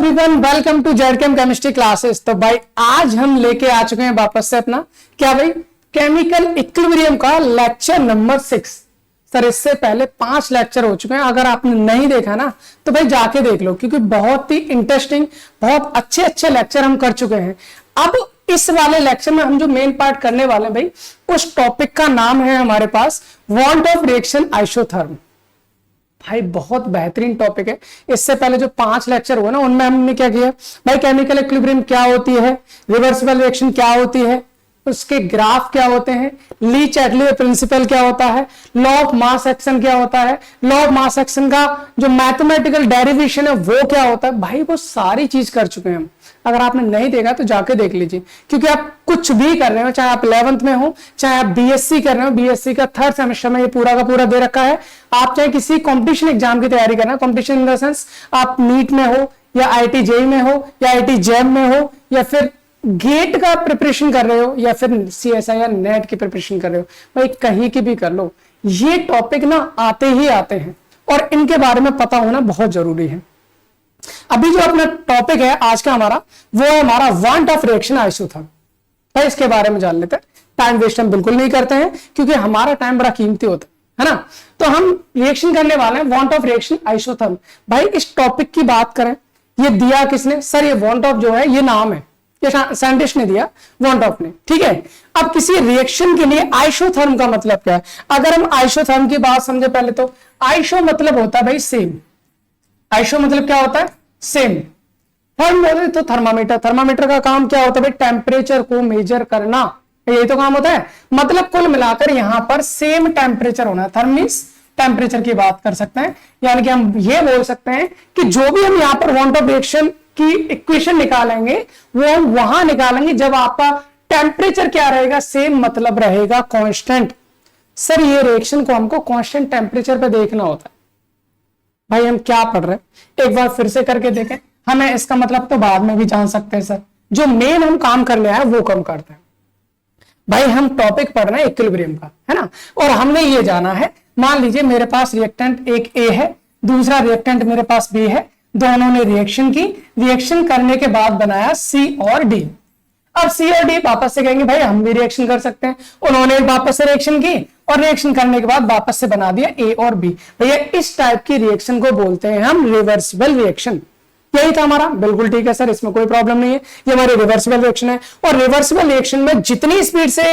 Everyone, welcome to Zchem chemistry classes. तो भाई आज हम लेके आ चुके हैं वापस से अपना क्या भाई केमिकल इक्विलिब्रियम का लेक्चर नंबर 6। सर इससे पहले 5 लेक्चर हो चुके हैं, अगर आपने नहीं देखा ना तो भाई जाके देख लो, क्योंकि बहुत ही इंटरेस्टिंग बहुत अच्छे अच्छे लेक्चर हम कर चुके हैं। अब इस वाले लेक्चर में हम जो मेन पार्ट करने वाले हैं भाई, उस टॉपिक का नाम है हमारे पास वॉन्ट ऑफ रिएक्शन आइसोथर्म। भाई बहुत बेहतरीन टॉपिक है। इससे पहले जो 5 लेक्चर हुए ना उनमें हमने क्या किया भाई, केमिकल इक्विलिब्रियम क्या होती है, रिवर्सिबल रिएक्शन क्या होती है, उसके ग्राफ क्या होते हैं, ली चैटली प्रिंसिपल क्या होता है, लॉ ऑफ मास एक्शन क्या होता है, लॉ ऑफ मास एक्शन का जो मैथमेटिकल डेरिवेशन है वो क्या होता है। भाई वो सारी चीज कर चुके हैं हम। अगर आपने नहीं देखा तो जाके देख लीजिए, क्योंकि आप कुछ भी कर रहे हो, चाहे आप 11th में हो, चाहे आप बीएससी कर रहे हो, बीएससी का 3rd सेमेस्टर में ये पूरा का पूरा दे रखा है। आप चाहे किसी कंपटीशन एग्जाम की तैयारी करना, कंपटीशन इन द सेंस आप नीट में हो या आईटी जेई में हो या आईटी जैम में हो या फिर गेट का प्रिपरेशन कर रहे हो या फिर सीएसआई या नेट की प्रिपरेशन कर रहे हो, भाई कहीं की भी कर लो, ये टॉपिक ना आते ही आते हैं और इनके बारे में पता होना बहुत जरूरी है। अभी जो अपना टॉपिक है आज का हमारा, वो है हमारा वांट ऑफ रिएक्शन आइसोथर्म। भाई इसके बारे में जान लेते हैं, टाइम वेस्ट हम बिल्कुल नहीं करते हैं क्योंकि हमारा टाइम बड़ा कीमती होता है ना। तो हम रिएक्शन करने वाले हैं वांट ऑफ रिएक्शन आइसोथर्म। भाई इस टॉपिक की बात करें, ये दिया किसने सर, ये वांट ऑफ जो है ये नाम है, ये साइंटिस्ट ने दिया वांट ऑफ ने, ठीक है। अब किसी रिएक्शन के लिए आइसोथर्म का मतलब क्या है, अगर हम आइसोथर्म की बात समझे पहले तो आइसो मतलब होता है भाई सेम। आइसो मतलब क्या होता है, सेम। थर्म बोले तो थर्मामीटर, थर्मामीटर का काम क्या होता है भाई, टेम्परेचर को मेजर करना, यही तो काम होता है। मतलब कुल मिलाकर यहां पर सेम टेम्परेचर होना। थर्म मींस टेम्परेचर की बात कर सकते हैं, यानी कि हम ये बोल सकते हैं कि जो भी हम यहां पर वांट ऑफ रिएक्शन की इक्वेशन निकालेंगे वो हम वहां निकालेंगे जब आपका टेम्परेचर क्या रहेगा, सेम, मतलब रहेगा कांस्टेंट। सर ये रिएक्शन को हमको कांस्टेंट टेम्परेचर पे देखना होता है। भाई हम क्या पढ़ रहे हैं, एक बार फिर से करके देखें, हमें इसका मतलब तो बाद में भी जान सकते हैं सर, जो मेन हम काम करने आए वो कम करते हैं। भाई हम टॉपिक पढ़ रहे हैं इक्विलिब्रियम का, है ना, और हमने ये जाना है, मान लीजिए मेरे पास रिएक्टेंट एक ए है, दूसरा रिएक्टेंट मेरे पास बी है, दोनों ने रिएक्शन की, रिएक्शन करने के बाद बनाया सी और डी। अब सी और डी वापस से कहेंगे भाई हम भी रिएक्शन कर सकते हैं, उन्होंने वापस से रिएक्शन की और रिएक्शन करने के बाद वापस से बना दिया ए और बी। भैया इस टाइप की रिएक्शन को बोलते हैं हम रिवर्सिबल रिएक्शन। यही था हमारा, बिल्कुल ठीक है सर, इसमें कोई प्रॉब्लम नहीं है, ये हमारी रिवर्सिबल रिएक्शन है। और रिवर्सिबल रिएक्शन में जितनी स्पीड से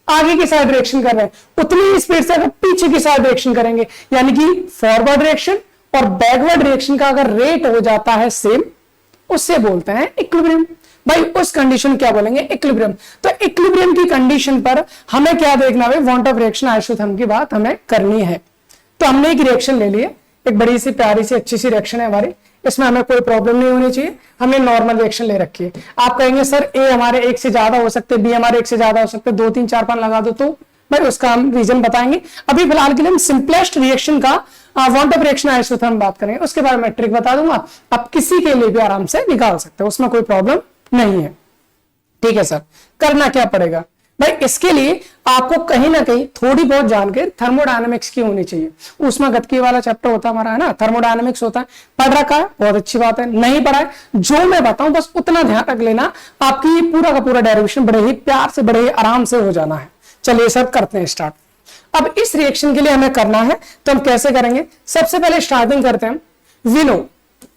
आगे की साइड रिएक्शन कर रहे हैं उतनी स्पीड से अगर पीछे की साइड रिएक्शन करेंगे, यानी कि फॉरवर्ड रिएक्शन और बैकवर्ड रिएक्शन का अगर रेट हो जाता है सेम, उससे बोलते हैं इक्विलिब्रियम। भाई उस कंडीशन क्या बोलेंगे, इक्विलिब्रियम। तो इक्विलिब्रियम की कंडीशन पर हमें क्या देखना है, वांट ऑफ रिएक्शन आइसोथर्म की बात हमें करनी है। तो हमने एक रिएक्शन ले लिए, एक बड़ी सी प्यारी सी अच्छी सी रिएक्शन है हमारी, इसमें हमें कोई प्रॉब्लम नहीं होनी चाहिए, हमने नॉर्मल रिएक्शन ले रखी है। आप कहेंगे सर ए हमारे एक से ज्यादा हो सकते, बी हमारे एक से ज्यादा हो सकते, 2 3 4 5 लगा दो, तो भाई उसका हम रीजन बताएंगे। अभी फिलहाल के लिए हम सिंपलेस्ट रिएक्शन का वांट ऑफ रिएक्शन आइसोथर्म बात करेंगे, उसके बारे में ट्रिक बता दूंगा, आप किसी के लिए भी आराम से निकाल सकते हो, उसमें कोई प्रॉब्लम नहीं है। ठीक है सर, करना क्या पड़ेगा भाई, इसके लिए आपको कहीं ना कहीं थोड़ी बहुत जानकारी थर्मोडायनेमिक्स की होनी चाहिए। उष्मागतिकी वाला चैप्टर होता है हमारा, है ना, थर्मोडायनेमिक्स होता है, पढ़ रखा है बहुत अच्छी बात है, नहीं पढ़ा है जो मैं बताऊं बस उतना ध्यान रख लेना, आपकी पूरा का पूरा डेरिवेशन बड़े ही प्यार से बड़े ही आराम से हो जाना है। चलिए सर करते हैं स्टार्ट। अब इस रिएक्शन के लिए हमें करना है तो हम कैसे करेंगे, सबसे पहले स्टार्टिंग करते हैं हम वी नो।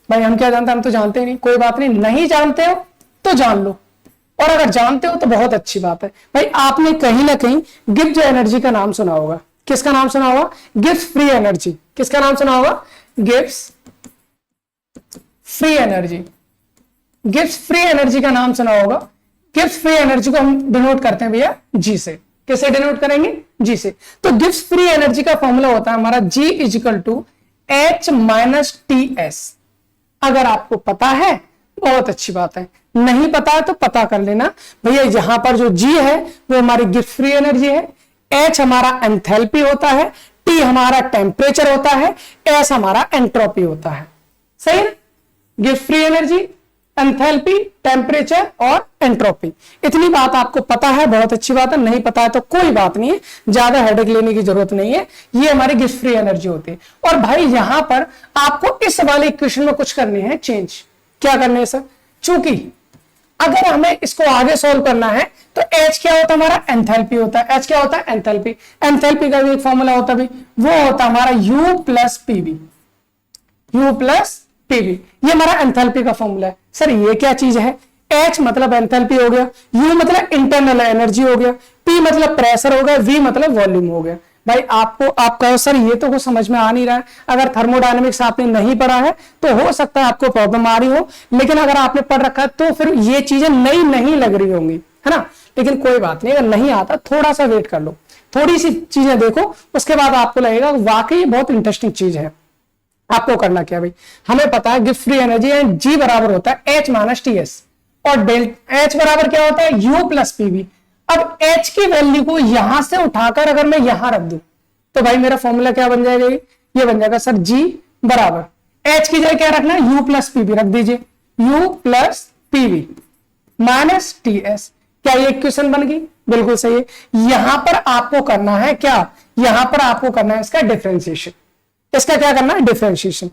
भाई हम क्या जानते हैं, हम तो जानते ही नहीं, कोई बात नहीं, नहीं जानते हो तो जान लो, और अगर जानते हो तो बहुत अच्छी बात है। भाई आपने कहीं ना कहीं गिब्स एनर्जी का नाम सुना होगा, किसका नाम सुना होगा, गिब्स फ्री एनर्जी। किसका नाम सुना होगा, Gibbs free energy. Gibbs free energy का नाम सुना होगा। गिब्स फ्री एनर्जी को हम डिनोट करते हैं भैया जी से। कैसे डिनोट करेंगे, जी से। तो गिब्स फ्री एनर्जी का फॉर्मूला होता है हमारा G = H - TS। अगर आपको पता है बहुत अच्छी बात है, नहीं पता है तो पता कर लेना भैया। यहां पर जो G है वो हमारी गिब्स फ्री एनर्जी है, H हमारा एंथैल्पी होता है, T हमारा टेम्परेचर होता है, S हमारा एंट्रोपी होता है। सही है, Gibbs free energy, enthalpy, temperature और एंट्रोपी। इतनी बात आपको पता है, बहुत अच्छी बात है, नहीं पता है तो कोई बात नहीं है, ज्यादा हेडेक लेने की जरूरत नहीं है, ये हमारी गिब्स फ्री एनर्जी होती है। और भाई यहां पर आपको इस वाले इक्वेशन में कुछ करनी है चेंज। क्या करने है सर, चूंकि अगर हमें इसको आगे सॉल्व करना है तो H क्या होता है हमारा, एंथैल्पी होता है। H क्या होता है, एंथैल्पी। एंथैल्पी का भी एक फॉर्मूला होता है, वो होता है हमारा U plus PV. U plus PV, ये हमारा एंथैल्पी का फॉर्मूला है। सर ये क्या चीज है, H मतलब एंथैल्पी हो गया, U मतलब इंटरनल एनर्जी हो गया, P मतलब प्रेशर हो गया, V मतलब वॉल्यूम हो गया। भाई आपको आप कहो सर ये तो कुछ समझ में आ नहीं रहा है, अगर थर्मोडायनेमिक्स आपने नहीं पढ़ा है तो हो सकता है आपको प्रॉब्लम आ रही हो, लेकिन अगर आपने पढ़ रखा है तो फिर ये चीजें नई नहीं लग रही होंगी, है ना। लेकिन कोई बात नहीं, अगर नहीं आता थोड़ा सा वेट कर लो, थोड़ी सी चीजें देखो, उसके बाद आपको लगेगा वाकई बहुत इंटरेस्टिंग चीज है। आपको करना क्या भाई, हमें पता है गिफ्ट फ्री एनर्जी एंड जी बराबर होता है H माइनस टी एस, और H बराबर क्या होता है, U प्लस पीवी। अब H की वैल्यू को यहां से उठाकर अगर मैं यहां रख दूं तो भाई मेरा फॉर्मूला क्या बन जाएगा, ये बन जाएगा सर G बराबर H की जगह क्या रखना है, U प्लस पीवी रख दीजिए, U plus PV minus T S. क्या ये इक्वेशन बन गई, बिल्कुल सही है। यहां पर आपको करना है क्या, यहां पर आपको करना है इसका डिफरेंशिएशन। इसका क्या करना है, differentiation.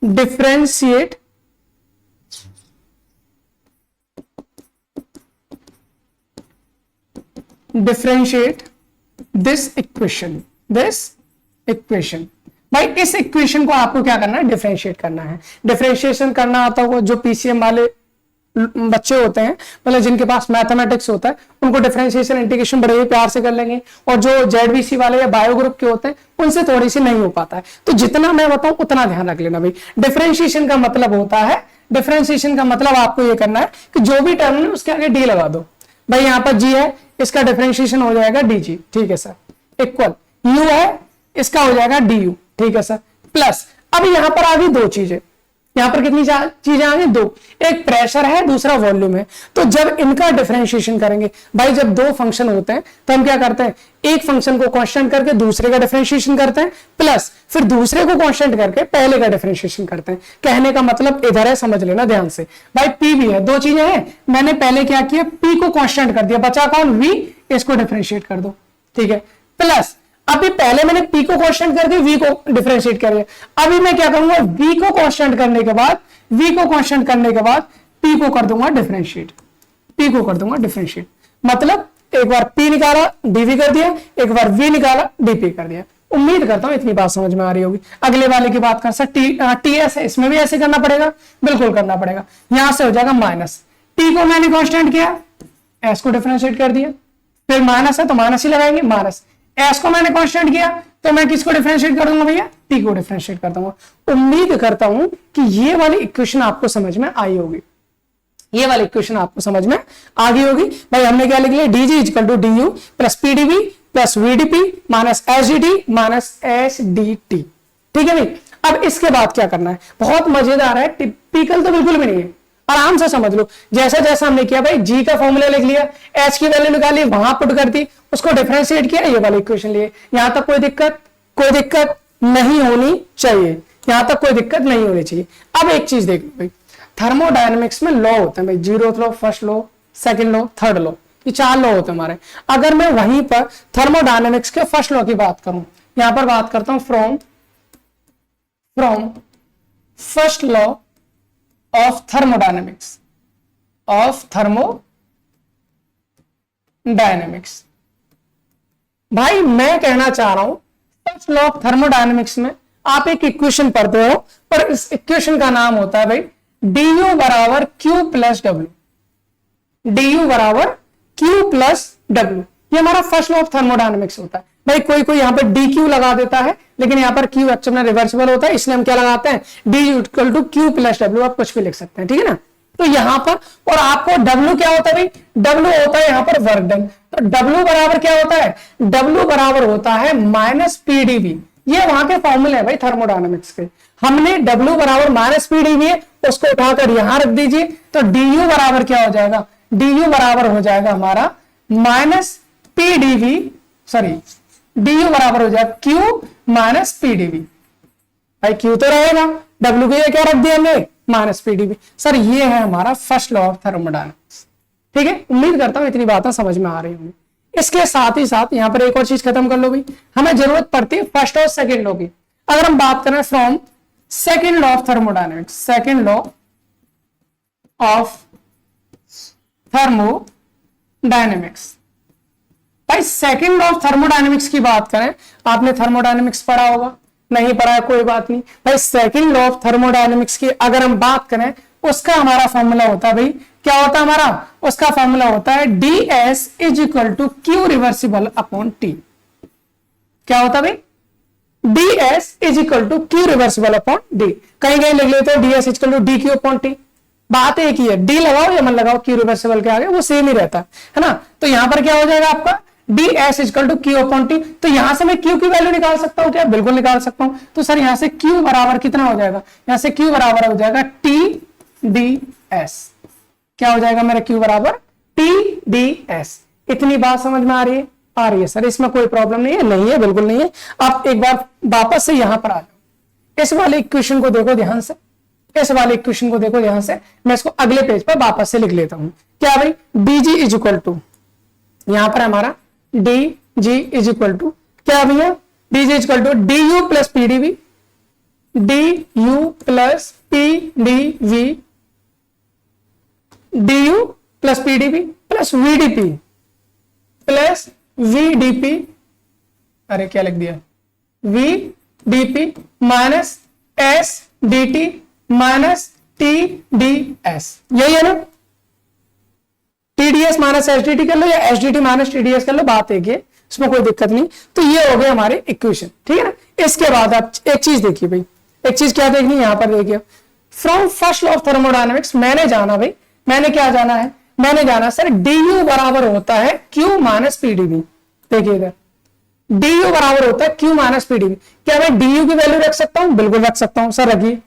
Differentiate differentiate this equation भाई इस इक्वेशन को आपको क्या करना है, डिफरेंशिएट करना है। डिफरेंशिएशन करना आता होगा जो पीसीएम वाले बच्चे होते हैं, मतलब जिनके पास मैथमेटिक्स होता है, उनको डिफरेंशिएशन इंटीग्रेशन बड़े ही प्यार से कर लेंगे, और जो जेडबीसी वाले या बायो ग्रुप के होते हैं उनसे थोड़ी सी नहीं हो पाता है। तो जितना मैं बताऊं उतना ध्यान रख लेना भाई। डिफरेंशिएशन का मतलब होता है, डिफरेंशिएशन का मतलब आपको ये करना है कि जो भी टर्म है उसके आगे डी लगा दो। भाई यहां पर जी है, इसका डिफरेंशिएशन हो जाएगा डीजी, ठीक है सर, इक्वल यू है, इसका हो जाएगा डी यू, ठीक है सर, प्लस अब यहां पर आ गई दो चीजें, यहां पर कितनी चीजें आ गई, दो, एक प्रेशर है दूसरा वॉल्यूम है। तो जब इनका डिफरेंशिएशन करेंगे भाई, जब दो फंक्शन होते हैं तो हम क्या करते हैं, एक फंक्शन को कांस्टेंट करके दूसरे का डिफरेंशिएशन करते हैं, प्लस फिर दूसरे को कांस्टेंट करके पहले का डिफरेंशिएशन करते हैं। कहने का मतलब इधर है, समझ लेना ध्यान से। भाई पी भी है, दो चीजें हैं, मैंने पहले क्या किया, पी को कांस्टेंट कर दिया, बचा कौन, वी, इसको डिफरेंशिएट कर दो, ठीक है, प्लस अभी पहले मैंने p को कांस्टेंट करके v को डिफरेंशिएट कर दिया, अभी मैं क्या करूंगा, v को कांस्टेंट करने के बाद p को कर दूंगा डिफरेंशिएट, p को कर दूंगा डिफरेंशिएट। मतलब एक बार p निकाला dv कर दिया, एक बार v निकाला dp कर दिया। उम्मीद करता हूं इतनी बात समझ में आ रही होगी। अगले वाले की बात कर, सर ts है, इसमें भी ऐसे करना पड़ेगा, बिल्कुल करना पड़ेगा। यहां से हो जाएगा माइनस, t को मैंने कांस्टेंट किया, s को डिफरेंशिएट कर दिया, फिर माइनस है तो माइनस ही लगाएंगे, माइनस s को मैंने कांस्टेंट किया तो मैं किसको डिफरेंशिएट कर दूंगा भैया, t को डिफरेंशिएट कर दूंगा। उम्मीद करता हूं कि ये वाली इक्वेशन आपको समझ में आई होगी, ये वाली इक्वेशन आपको समझ में आ गई होगी। भाई हमने क्या लिख लिया, dg equal to du plus pdv plus vdp minus sdt minus sdt, ठीक है भाई। अब इसके बाद क्या करना है, बहुत मजेदार है, टिपिकल तो बिल्कुल भी नहीं है, आराम से समझ लो। जैसा जैसा हमने किया भाई, जी का फॉर्मूला लिख लिया, एच की वैल्यू निकाली, वहां पुट कर दी, उसको डिफरेंशिएट किया, ये वाली इक्वेशन लिए। यहां तक कोई दिक्कत नहीं होनी चाहिए, यहां तक कोई दिक्कत नहीं होनी चाहिए। अब एक चीज देख लो भाई, थर्मोडायनेमिक्स में लॉ होते हैं भाई, zeroth law, first law, second law, third law, ये चार लॉ होते हैं हमारे। अगर मैं वहीं पर थर्मोडायनेमिक्स के फर्स्ट लॉ की बात करूं, यहां पर बात करता हूं from first law of thermodynamics, भाई मैं कहना चाह रहा हूं फर्स्ट लॉ ऑफ थर्मोडायनेमिक्स में आप एक इक्वेशन पढ़ते हो, पर इस इक्वेशन का नाम होता है भाई du बराबर q प्लस डब्ल्यू, du बराबर q प्लस डब्ल्यू, ये हमारा फर्स्ट लॉ ऑफ थर्मोडायनेमिक्स होता है। भाई कोई यहाँ पर dq लगा देता है, लेकिन यहाँ पर q एक्चुअल में रिवर्सिबल होता है, इसलिए हम क्या लगाते हैं, d equal to q plus W, आप कुछ भी लिख सकते हैं, ठीक है ना। तो यहां पर, और आपको W क्या होता है भाई, W होता है यहां पर वर्क डन, तो W बराबर क्या होता है, W बराबर होता है माइनस PdV, ये वहां के फॉर्मूले है भाई थर्मोडायनेमिक्स के। हमने W बराबर माइनस PdV है, उसको उठाकर यहां रख दीजिए, तो du बराबर क्या हो जाएगा, du बराबर हो जाएगा हमारा माइनस PdV, सॉरी du बराबर हो जाएगा Q माइनस PdV। भाई Q तो रहेगा, W को ये क्या रख दिया हमने, माइनस PdV। सर ये है हमारा फर्स्ट लॉ ऑफ थर्मोडायनेमिक्स, ठीक है। उम्मीद करता हूं इतनी बातें समझ में आ रही होंगी। इसके साथ ही साथ यहां पर एक और चीज खत्म कर लो भाई, हमें जरूरत पड़ती है फर्स्ट और सेकंड लॉ की। अगर हम बात करें from second law of thermodynamics, second law of thermodynamics. भाई सेकेंड लॉ ऑफ थर्मोडायनेमिक्स की बात करें, आपने थर्मोडायनेमिक्स पढ़ा होगा, नहीं पढ़ा है कोई बात नहीं। भाई सेकेंड लॉ ऑफ थर्मोडायनेमिक्स की अगर हम बात करें, उसका हमारा फॉर्मूला होता है, भाई क्या होता है हमारा, उसका फॉर्मूला होता है ds is equal to Q reversible upon T. क्या होता है भाई, ds is equal to Q reversible upon D. कहीं कहीं लिख लेते हो ds is equal to D Q upon T, बात एक ही है, डी लगाओ या मन लगाओ, क्यू रिवर्सिबल के आगे वो सेम ही रहता है ना। तो यहां पर क्या हो जाएगा आपका ds equal to Q upon T. तो यहां से मैं q की वैल्यू निकाल सकता हूं क्या, बिल्कुल निकाल सकता हूं। तो सर यहां से q बराबर कितना हो जाएगा, यहां से q बराबर हो जाएगा TDS। क्या हो जाएगा मेरा q बराबर TDS। इतनी बात समझ में आ रही है, आ रही है सर, इसमें कोई प्रॉब्लम नहीं है, नहीं है बिल्कुल नहीं है। आप एक बार वापस से यहां पर आ जाओ, इस वाले इक्वेशन को देखो ध्यान से, इस वाले इक्वेशन को देखो ध्यान से, मैं इसको अगले पेज पर वापस से लिख लेता हूं। क्या भाई dg इज इक्वल टू, यहां पर हमारा dg इज इक्वल टू क्या भैया, dg is equal to du plus pdv, du plus pdv, du plus pdv plus vdp plus vdp, अरे क्या लिख दिया, vdp minus sdt minus tds, यही है ना। TDS माइनस SDT कर लो या SDT माइनस TDS कर लो, बात एक है, इसमें कोई दिक्कत नहीं। तो ये हो गए हमारे इक्वेशन, ठीक है ना। इसके बाद आप एक चीज देखिए भाई, एक चीज क्या देखनी है, यहां पर देखिए from first law of thermodynamics मैंने जाना भाई, मैंने क्या जाना है, मैंने जाना सर du बराबर होता है q माइनस pdv। देखिए इधर du बराबर होता है q माइनस pdv। क्या मैं du की वैल्यू रख सकता हूं, बिल्कुल रख सकता हूं सर, रखिए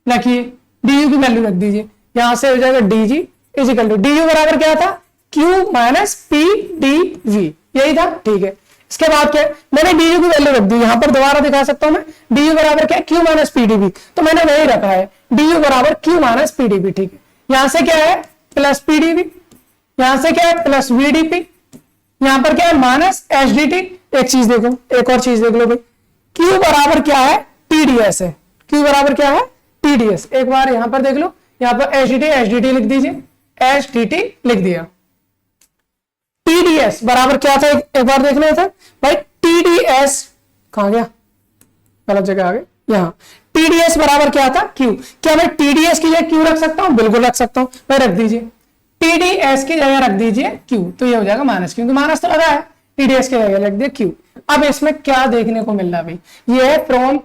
रखिए du की वैल्यू रख दीजिए, यहां से हो जाएगा dg is equal to du बराबर क्या था, q माइनस pdv, यही था, ठीक है। इसके बाद क्या है, मैंने du की वैल्यू रख दी, यहां पर दोबारा दिखा सकता हूं मैं, du बराबर क्या है, q माइनस pdv, तो मैंने वही रखा है du बराबर q माइनस pdv, ठीक है। यहां से क्या है प्लस pdv, यहां से क्या है प्लस vdp, यहां पर क्या है माइनस sdt। एक चीज देखो, एक और चीज देख लो भाई, q बराबर क्या है tds है, q बराबर क्या है tds। एक बार यहां पर देख लो, यहां पर sdt लिख दीजिए, sdt लिख दिया। TDS बराबर क्या था, एक बार देख लेते हैं भाई, TDS कहां गया, गलत जगह आ गए, यहां TDS बराबर क्या था Q। क्या मैं TDS की जगह Q रख सकता हूं, बिल्कुल रख सकता हूं, भाई रख दीजिए TDS की जगह रख दीजिए Q, तो ये हो जाएगा माइनस, क्योंकि माइनस तो लगा है, TDS की जगह रख दिया Q। अब इसमें क्या देखने को मिल रहा है भाई, ये है from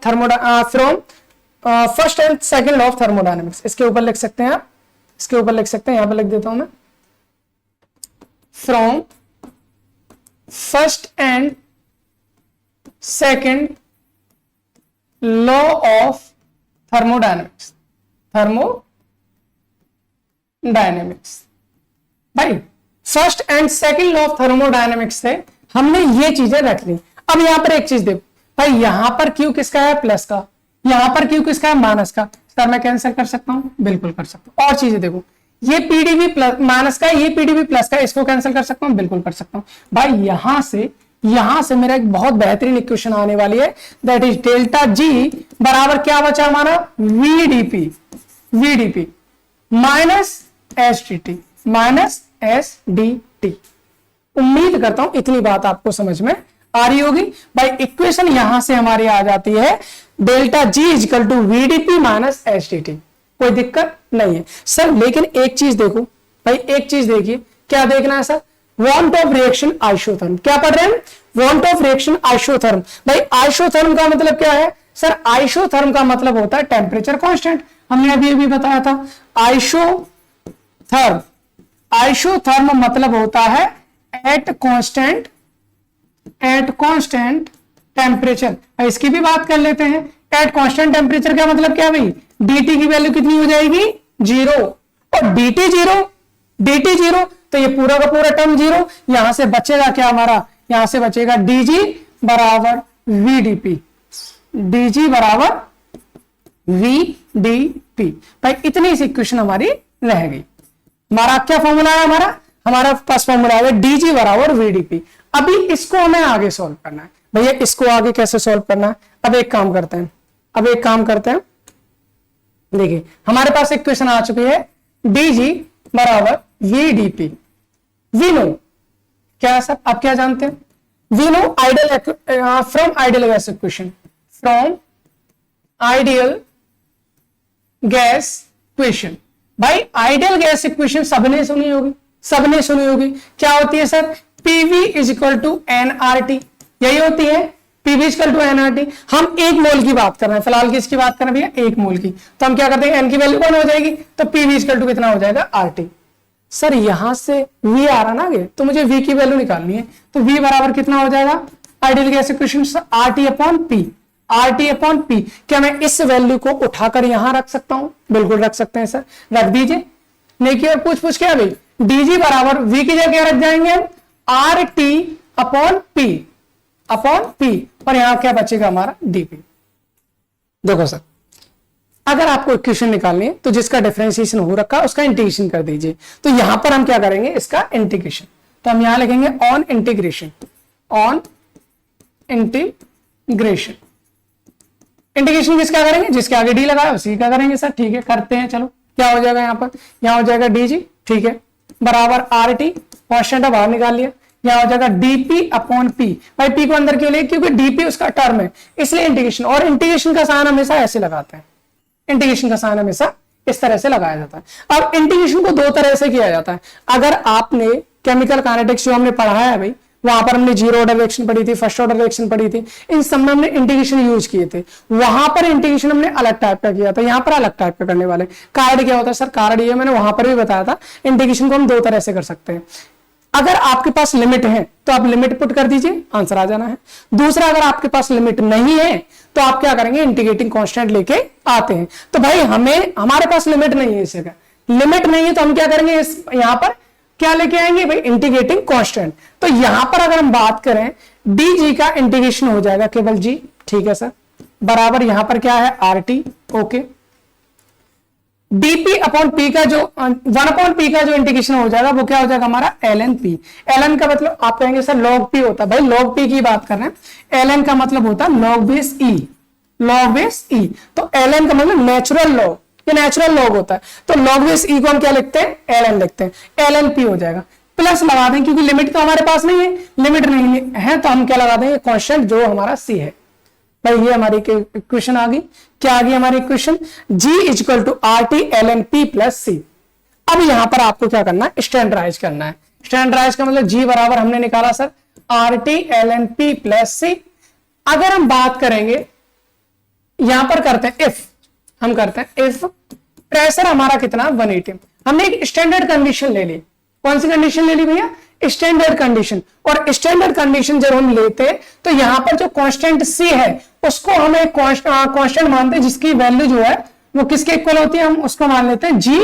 first and second law of thermodynamics. इसके ऊपर लिख सकते हैं आप, इसके ऊपर लिख सकते हैं, यहां पर लिख देता हूं मैं, from first and second law of thermodynamics, thermodynamics. भाई first and second law of thermodynamics से हमने ये चीजें रख ली। अब यहां पर एक चीज देखो भाई, यहां पर Q किसका है प्लस का, यहां पर Q किसका है माइनस का, सर मैं कैंसिल कर सकता हूं, बिल्कुल कर सकता हूं। और चीजें देखो, ये pdv प्लस माइनस का, ये pdv प्लस का, इसको कैंसिल कर सकता हूं, बिल्कुल कर सकता हूं भाई। यहां से मेरा एक बहुत बेहतरीन इक्वेशन आने वाली है, दैट इज डेल्टा G बराबर क्या बचा हमारा vdp माइनस SDT। उम्मीद करता हूं इतनी बात आपको समझ में आ रही होगी भाई। इक्वेशन यहां से हमारी आ जाती है delta G equal to VDP minus SDT, कोई दिक्कत नहीं है सर। लेकिन एक चीज देखो भाई, एक चीज देखिए, क्या देखना है sir, want Hoff reaction isotherm. क्या पढ़ रहे हैं, वांट ऑफ रिएक्शन आइसोथर्म। भाई आइसोथर्म का मतलब क्या है सर, आइसोथर्म का मतलब होता है टेम्परेचर कांस्टेंट, हमने अभी बताया था। आइसोथर्म मतलब होता है एट कांस्टेंट टेम्परेचर। इसकी भी बात कर लेते हैं, एट कांस्टेंट टेम्परेचर का मतलब क्या भाई, dt की वैल्यू कितनी हो जाएगी 0, और dt जीरो, तो ये पूरा का पूरा टर्म 0, यहां से बचेगा क्या हमारा, यहां से बचेगा dg बराबर vdp, dg बराबर vdp। भाई इतनी सी इक्वेशन हमारी रह गई। हमारा क्या फॉर्मूला है, हमारा पास फॉर्मूला है dg बराबर vdp। अभी इसको हमें आगे सॉल्व करना है भैया, इसको आगे कैसे सॉल्व करना है। अब एक काम करते हैं, देखिए हमारे पास एक क्वेश्चन आ चुकी है, dg बराबर vdp। वी नो क्या है सर, आप क्या जानते हैं, we know ideal from ideal gas equation, from ideal gas equation. भाई आइडियल गैस इक्वेशन सबने सुनी होगी, सबने सुनी होगी। क्या होती है sir, PV is equal to NRT, यही होती है, PV is equal to NRT. हम एक मोल की बात कर रहे हैं, फिलहाल किसकी बात कर रहे हैं भैया, एक मोल की। तो हम क्या करते हैं, एन की वैल्यू 1 हो जाएगी, तो पीवी इज इक्वल टू कितना हो जाएगा, आरटी। सर यहां से वी आ रहा ना आगे, तो मुझे वी की वैल्यू निकालनी है, तो वी बराबर कितना हो जाएगा, ideal gas equation RT upon P, RT upon P. क्या मैं इस वैल्यू को उठाकर यहां रख सकता हूं, बिल्कुल रख सकते हैं सर, रख दीजिए। नहीं कि और पूछ क्या भाई, डीजी बराबर वी की जगह क्या रख जाएंगे हम, आर टी अपॉन पी, और यहां क्या बचेगा हमारा, डीपी। देखो सर अगर आपको इक्वेशन निकालनी है तो जिसका डिफरेंशिएशन हो रखा है उसका इंटीग्रेशन कर दीजिए। तो यहां पर हम क्या करेंगे, इसका इंटीग्रेशन, तो हम यहां लिखेंगे on integration, on integration. Integration किसका करेंगे, जिसके आगे डी लगाया उसी का करेंगे सर, ठीक है करते हैं। चलो क्या हो जाएगा, यहां पर यहां हो जाएगा डी जी, ठीक है, बराबर आर टी, कॉन्स्टेंट बाहर निकाल लिया, यहां हो जाएगा डीपी अपॉन पी। भाई पी को अंदर क्यों ले, क्योंकि डीपी उसका टर्म है, इसलिए इंटीग्रेशन। और इंटीग्रेशन का साइन हमेशा ऐसे लगाते हैं, इंटीग्रेशन का साइन हमेशा इस तरह से लगाया जाता है। अब इंटीग्रेशन को दो तरह से किया जाता है। अगर आपने केमिकल काइनेटिक्स जो हमने पढ़ा है भाई, वहां पर हमने जीरो ऑर्डर रिएक्शन पढ़ी थी, फर्स्ट ऑर्डर रिएक्शन पढ़ी थी, इन सब में हमने इंटीग्रेशन यूज किए थे। वहां पर इंटीग्रेशन हमने अलग टाइप का किया था, यहां पर अलग टाइप का करने वाले। कार्ड क्या होता है सर, कार्ड ये मैंने वहां पर भी बताया था, इंटीग्रेशन को हम दो तरह से कर सकते हैं। अगर आपके पास लिमिट है तो आप लिमिट पुट कर दीजिए, आंसर आ जाना है। दूसरा अगर आपके पास लिमिट नहीं है तो आप क्या करेंगे, इंटीग्रेटिंग कांस्टेंट लेके आते हैं। तो भाई हमारे पास लिमिट नहीं है, इस जगह लिमिट नहीं है तो हम क्या करेंगे, इस यहां पर क्या लेके आएंगे भाई, इंटीग्रेटिंग कांस्टेंट। तो यहां पर अगर हम बात करें डी जी का इंटीग्रेशन हो जाएगा केवल जी, ठीक है सर, बराबर यहां पर क्या है, R T, okay. DP upon P का जो 1 अपॉन पी का जो इंटीग्रेशन हो जाएगा वो क्या हो जाएगा हमारा, L N P. L N का मतलब आप कहेंगे सर लॉग पी होता है, भाई लॉग पी की बात कर रहे हैं, एल एन का मतलब होता है लॉग बेस ई, लॉग बेस ई। तो एल एन का मतलब नेचुरल लॉग, ये नेचुरल लॉग होता है। तो लॉग बेस ई को हम क्या लिखते हैं, एल एन लिखते हैं, एल एन पी हो जाएगा। प्लस लगा दें क्योंकि लिमिट तो हमारे पास नहीं है, लिमिट नहीं है तो हम क्या लगा देंगे, कांस्टेंट जो हमारा सी है। भाई ये हमारी इक्वेशन आ गई, क्या आ गई हमारी equation, G is equal to R T L N P plus C. अब यहां पर आपको क्या करना है, स्टैंडर्डाइज करना है। स्टैंडर्डाइज का मतलब G बराबर हमने निकाला sir R T L N P plus C. अगर हम बात करेंगे यहां पर करते हैं इफ, हम करते हैं इफ प्रेशर हमारा कितना 180, हमने एक स्टैंडर्ड कंडीशन ले ली। कौन सी कंडीशन ले ली भैया, स्टैंडर्ड कंडीशन। और स्टैंडर्ड कंडीशन जब हम लेते हैं तो यहां पर जो कांस्टेंट सी है उसको हम एक कांस्टेंट मानते हैं जिसकी वैल्यू जो है वो किसके इक्वल होती है, हम उसको मान लेते हैं जी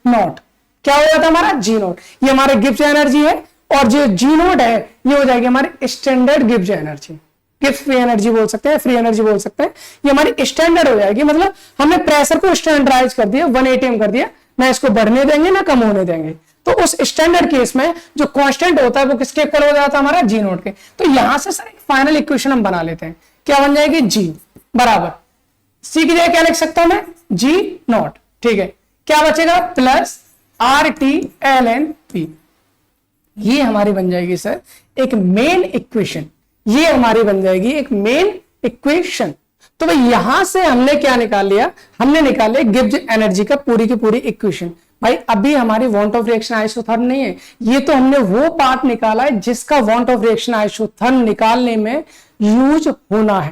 नॉट। क्या हो जाता है हमारा, जी नॉट। ये हमारे गिब्स एनर्जी है और जो जी नॉट है ये हो जाएगी हमारी standard Gibbs energy. Gibbs free energy बोल सकते हैं, फ्री एनर्जी बोल सकते हैं, ये हमारी स्टैंडर्ड हो जाएगी। मतलब हमने प्रेशर को स्टैंडर्डाइज कर दिया, 180 कर दिया, ना इसको बढ़ने देंगे ना कम होने देंगे। तो उस स्टैंडर्ड केस में जो कांस्टेंट होता है वो किसके इक्वल हो जाता है हमारा, जी नॉट के। तो यहां से सर एक फाइनल इक्वेशन हम बना लेते हैं, क्या बन जाएगी, जी बराबर सी की जगह क्या लिख सकता हूं मैं, जी नॉट, ठीक है। क्या बचेगा, plus R T L N P. ये हमारी बन जाएगी सर एक मेन इक्वेशन, ये हमारी बन जाएगी एक मेन इक्वेशन। तो भाई यहां से हमने क्या निकाल लिया, हमने निकाल लिया गिब्स एनर्जी का पूरी की पूरी इक्वेशन। भाई अभी हमारी वांट ऑफ रिएक्शन आइसोथर्म नहीं है, ये तो हमने वो पार्ट निकाला है जिसका वांट ऑफ रिएक्शन आइसोथर्म निकालने में यूज होना है।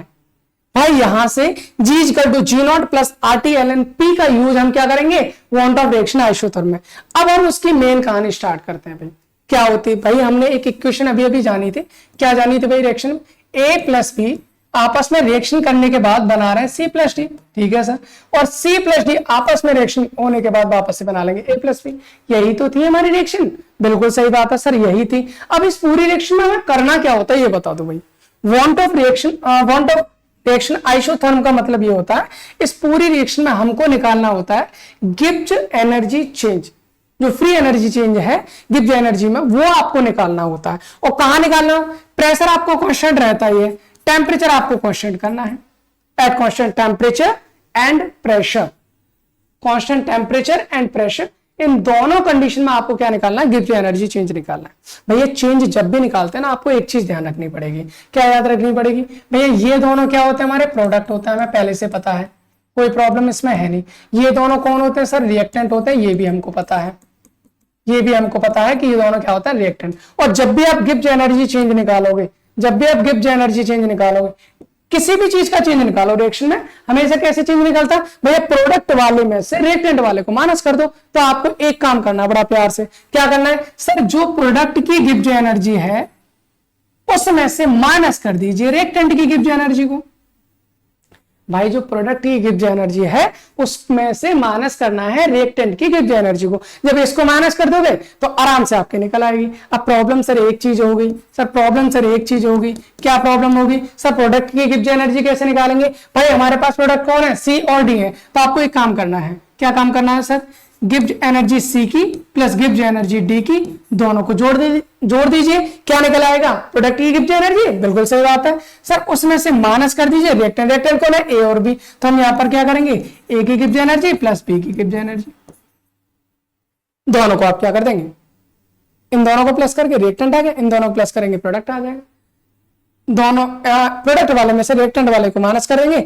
भाई यहां से G equal to G not plus R T L N P का यूज हम क्या करेंगे, वांट ऑफ रिएक्शन आइसोथर्म में। अब हम उसकी मेन कहानी स्टार्ट करते हैं। भाई क्या होती है, भाई हमने एक इक्वेशन अभी अभी जानी थी, क्या जानी थी भाई, रिएक्शन A प्लस बी आपस में रिएक्शन करने के बाद बना रहे हैं C प्लस डी, ठीक है सर। और C प्लस डी आपस में रिएक्शन होने के बाद वापस से बना लेंगे A प्लस बी। यही तो थी हमारी रिएक्शन, बिल्कुल सही बात है सर, यही थी। अब इस पूरी रिएक्शन में हमें करना क्या होता है ये बता दो भाई। वांट ऑफ रिएक्शन आइसोथर्म का मतलब ये होता है इस पूरी रिएक्शन में हमको निकालना होता है गिब्स एनर्जी चेंज, जो फ्री एनर्जी चेंज है गिब्स एनर्जी में वो आपको निकालना होता है। और कहां निकालना, प्रेशर आपको कांस्टेंट रहता है, टेम्परेचर आपको कांस्टेंट करना है, at constant temperature and pressure. Constant temperature and pressure, इन दोनों कंडीशन में आपको क्या निकालना है, गिब्स एनर्जी चेंज निकालना है। भैया चेंज जब भी निकालते हैं ना, आपको एक चीज ध्यान रखनी पड़ेगी। क्या याद रखनी पड़ेगी भैया, ये दोनों क्या होते हैं, हमारे प्रोडक्ट होता है, हमें पहले से पता है, कोई प्रॉब्लम इसमें है नहीं। ये दोनों कौन होते हैं सर, रिएक्टेंट होते हैं, ये भी हमको पता है, ये भी हमको पता है कि ये दोनों क्या होता है, रिएक्टेंट। और जब भी आप गिब्स एनर्जी चेंज निकालोगे, जब भी आप गिब्स एनर्जी चेंज निकालोगे, किसी भी चीज का चेंज निकालो रिएक्शन में, हमेशा कैसे चेंज निकलता है भैया, प्रोडक्ट वाले में से रिएक्टेंट वाले को माइनस कर दो। तो आपको एक काम करना है बड़ा प्यार से, क्या करना है सर, जो प्रोडक्ट की गिब्स एनर्जी है उसमें से माइनस कर दीजिए रिएक्टेंट की गिब्स एनर्जी को। भाई जो प्रोडक्ट की गिब्स एनर्जी है उसमें से माइनस करना है रिएक्टेंट की गिब्स एनर्जी को। जब इसको माइनस कर दोगे तो आराम से आपके निकल आएगी। अब प्रॉब्लम सर एक चीज हो गई, सर प्रॉब्लम सर एक चीज होगी, क्या प्रॉब्लम होगी सर, प्रोडक्ट की गिब्स एनर्जी कैसे निकालेंगे। भाई हमारे पास प्रोडक्ट कौन है, सी और डी है, तो आपको एक काम करना है, क्या काम करना है सर, गिब्स एनर्जी सी की प्लस गिब्स एनर्जी डी की, दोनों को जोड़ दीजिए, क्या निकल आएगा, प्रोडक्ट की गिब्स एनर्जी। बिल्कुल सही बात है सर, उसमें से माइनस कर दीजिए रिएक्टेंट, रिएक्टेंट कौन है, ए और बी, तो हम यहां पर क्या करेंगे, ए की गिब्स एनर्जी प्लस बी की गिब्स एनर्जी, दोनों को आप क्या कर देंगे, इन दोनों को प्लस करके रिएक्टेंट आ गया, इन दोनों को प्लस करेंगे प्रोडक्ट आ जाएगा, दोनों प्रोडक्ट वाले में से रिएक्टेंट वाले को माइनस करेंगे,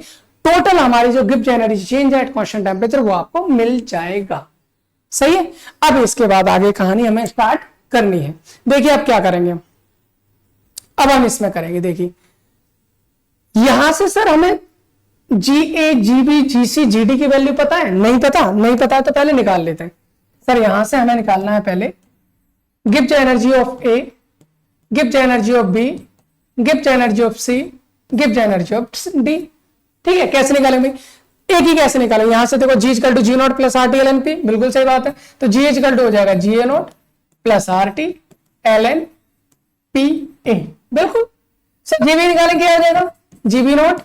टोटल हमारी जो गिब्स एनर्जी चेंज है एट कांस्टेंट टेम्परेचर वो आपको मिल जाएगा। सही है। अब इसके बाद आगे कहानी हमें स्टार्ट करनी है। देखिए अब क्या करेंगे, अब हम इसमें करेंगे, देखिए यहां से सर हमें जी ए जी बी जी सी जी डी की वैल्यू पता है, नहीं पता, नहीं पता है तो पहले निकाल लेते हैं। सर यहां से हमें निकालना है पहले Gibbs energy of A, Gibbs energy of B, Gibbs energy of C, Gibbs energy of D. ठीक है, कैसे निकालेंगे, एक ही कैसे निकालेंगे, यहां से देखो G equal to G not plus R T L N P, बिल्कुल सही बात है, तो जी इक्वल टू हो जाएगा G A not plus R T L N P A, बिल्कुल सर। जीबी निकालेंगे क्या हो जाएगा, G B not